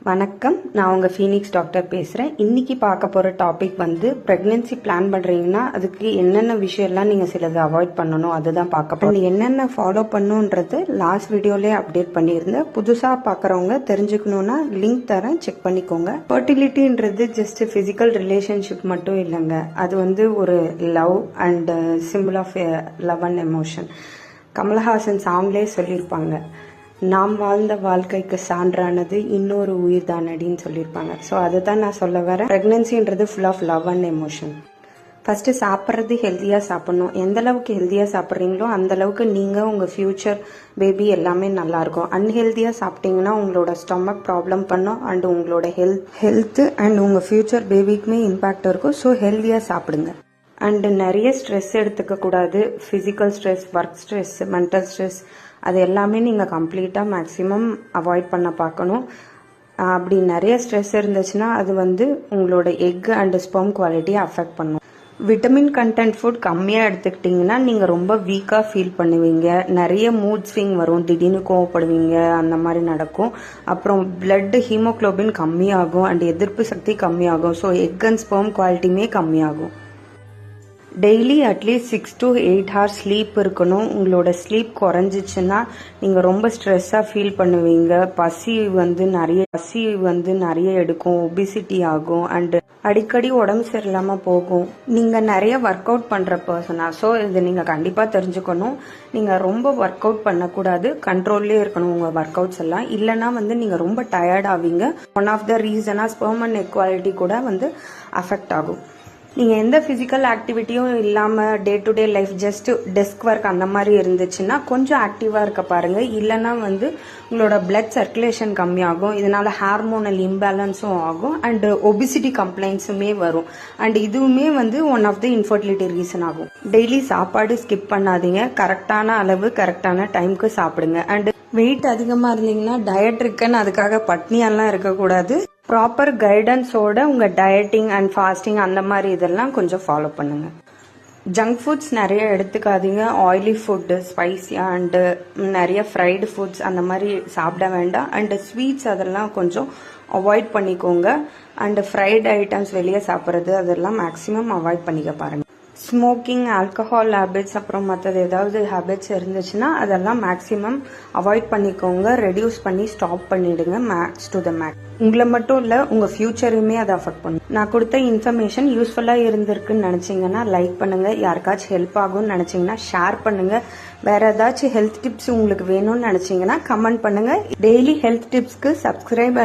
வணக்கம், நான் உங்கள் ஃபீனிக்ஸ் டாக்டர் பேசுகிறேன். இன்றைக்கி பார்க்க போகிற டாபிக் வந்து ப்ரெக்னென்சி பிளான் பண்ணுறீங்கன்னா அதுக்கு என்னென்ன விஷயம்லாம் நீங்கள் சிலது அவாய்ட் பண்ணணும் அதுதான் பார்க்க போகிறோம். என்னென்ன ஃபாலோ பண்ணுன்றது லாஸ்ட் வீடியோலேயே அப்டேட் பண்ணியிருந்தேன். புதுசாக பார்க்குறவங்க தெரிஞ்சுக்கணுன்னா லிங்க் தரேன், செக் பண்ணிக்கோங்க. ஃபர்டிலிட்டின்றது ஜஸ்ட் ஃபிசிக்கல் ரிலேஷன்ஷிப் மட்டும் இல்லைங்க, அது வந்து ஒரு love and simple of love and emotion. Kamal Haasan சாங்லேயே சொல்லியிருப்பாங்க, நாம் வாழ்ந்த வாழ்க்கைக்கு சான்றானது இன்னொரு உயிர் தானடின்னு சொல்லியிருப்பாங்க. ஸோ அதை தான் நான் சொல்ல வரேன். ப்ரெக்னென்சின்றது full of love and emotion. First சாப்பிட்றது ஹெல்த்தியாக சாப்பிட்ணும். எந்த அளவுக்கு ஹெல்த்தியாக சாப்பிட்றீங்களோ அந்த அளவுக்கு நீங்கள் உங்கள் ஃப்யூச்சர் பேபி எல்லாமே நல்லாயிருக்கும். அன்ஹெல்த்தியாக சாப்பிட்டீங்கன்னா உங்களோட ஸ்டொமக் ப்ராப்ளம் பண்ணும் அண்ட் உங்களோட ஹெல்த்து அண்ட் உங்கள் ஃப்யூச்சர் பேபிக்குமே இம்பேக்ட் இருக்கும். ஸோ ஹெல்த்தியாக சாப்பிடுங்க. அண்டு நிறைய ஸ்ட்ரெஸ் எடுத்துக்கக்கூடாது. Physical stress, work stress, mental stress, அது எல்லாமே நீங்கள் கம்ப்ளீட்டாக மேக்ஸிமம் அவாய்ட் பண்ண பார்க்கணும். அப்படி நிறைய ஸ்ட்ரெஸ் இருந்துச்சுன்னா அது வந்து உங்களோட எக் அண்ட் ஸ்பெர்ம் குவாலிட்டியை அஃபெக்ட் பண்ணும். விட்டமின் கண்டென்ட் ஃபுட் கம்மியாக எடுத்துக்கிட்டிங்கன்னா நீங்கள் ரொம்ப வீக்காக ஃபீல் பண்ணுவீங்க. நிறைய மூட் ஸ்விங் வரும், திடீர்னு கோவப்படுவீங்க, அந்த மாதிரி நடக்கும். அப்புறம் பிளட் ஹீமோக்ளோபின் கம்மியாகும் அண்ட் எதிர்ப்பு சக்தி கம்மியாகும். ஸோ எக் அண்ட் ஸ்பெர்ம் குவாலிட்டியுமே கம்மியாகும். Daily at least 6 to 8 hours sleep இருக்கணும். உங்களோட ஸ்லீப் குறைஞ்சிச்சுன்னா நீங்கள் ரொம்ப ஸ்ட்ரெஸ்ஸாக ஃபீல் பண்ணுவீங்க. பசி வந்து நிறைய எடுக்கும், ஒபிசிட்டி ஆகும் அண்டு அடிக்கடி உடம்பு சரியில்லாமல் போகும். நீங்கள் நிறைய ஒர்க் அவுட் பண்ணுற பர்சனா, ஸோ இது நீங்கள் கண்டிப்பாக தெரிஞ்சுக்கணும். நீங்கள் ரொம்ப ஒர்க் அவுட் பண்ணக்கூடாது, கண்ட்ரோல்லே இருக்கணும் உங்கள் ஒர்க் அவுட்ஸ் எல்லாம். இல்லைனா வந்து நீங்கள் ரொம்ப டயர்ட் ஆவீங்க. ஒன் ஆஃப் த ரீசனாக ஸ்பெர்ம் அண்ட் எக் குவாலிட்டி கூட வந்து அஃபெக்ட் ஆகும். நீங்கள் எந்த ஃபிசிக்கல் ஆக்டிவிட்டியும் இல்லாமல் day to day life just desk work அந்த மாதிரி இருந்துச்சுன்னா கொஞ்சம் ஆக்டிவாக இருக்க பாருங்கள். இல்லைனா வந்து உங்களோட பிளட் சர்க்குலேஷன் கம்மியாகும். இதனால் ஹார்மோனல் இம்பேலன்ஸும் ஆகும் அண்ட் ஒபிசிட்டி கம்ப்ளைண்ட்ஸுமே வரும். அண்ட் இதுவுமே வந்து one of the infertility reason ஆகும். டெய்லி சாப்பாடு ஸ்கிப் பண்ணாதீங்க. கரெக்டான அளவு கரெக்டான டைமுக்கு சாப்பிடுங்க. அண்ட் வெயிட் அதிகமாக இருந்தீங்கன்னா டயட் இருக்குன்னு அதுக்காக பட்னியெல்லாம் இருக்கக்கூடாது. ப்ராப்பர் கைடன்ஸோட உங்கள் டயட்டிங் அண்ட் ஃபாஸ்டிங் அந்த மாதிரி இதெல்லாம் கொஞ்சம் ஃபாலோ பண்ணுங்க. ஜங்க் ஃபுட்ஸ் நிறைய எடுத்துக்காதீங்க. ஆயிலி ஃபுட்டு, ஸ்பைஸியாக அண்டு நிறைய ஃப்ரைடு ஃபுட்ஸ் அந்த மாதிரி சாப்பிட வேண்டாம். அண்டு ஸ்வீட்ஸ் அதெல்லாம் கொஞ்சம் அவாய்ட் பண்ணிக்கோங்க. அண்டு ஃப்ரைடு ஐட்டம்ஸ் வெளியே சாப்பிட்றது அதெல்லாம் மேக்ஸிமம் அவாய்ட் பண்ணிக்க பாருங்கள். ஸ்மோக்கிங், ஆல்கஹால் ஹேபிட்ஸ், அப்புறம் மற்றது ஏதாவது ஹேபிட்ஸ் இருந்துச்சுன்னா அதெல்லாம் மேக்ஸிமம் அவாய்ட் பண்ணிக்கோங்க. ரெடியூஸ் பண்ணி ஸ்டாப் பண்ணிடுங்க மேக்ஸ் டு த மேக்ஸ். உங்களை மட்டும் இல்லை உங்கள் ஃபியூச்சருமே அதை அஃபெக்ட் பண்ணும். நான் கொடுத்த இன்ஃபர்மேஷன் யூஸ்ஃபுல்லாக இருந்திருக்குன்னு நினச்சிங்கன்னா லைக் பண்ணுங்கள். யாருக்காச்சும் ஹெல்ப் ஆகும்னு நினச்சிங்கன்னா ஷேர் பண்ணுங்கள். வேறு ஏதாச்சும் ஹெல்த் டிப்ஸ் உங்களுக்கு வேணும்னு நினச்சிங்கன்னா கமெண்ட் பண்ணுங்கள். Daily health டிப்ஸ்க்கு subscribe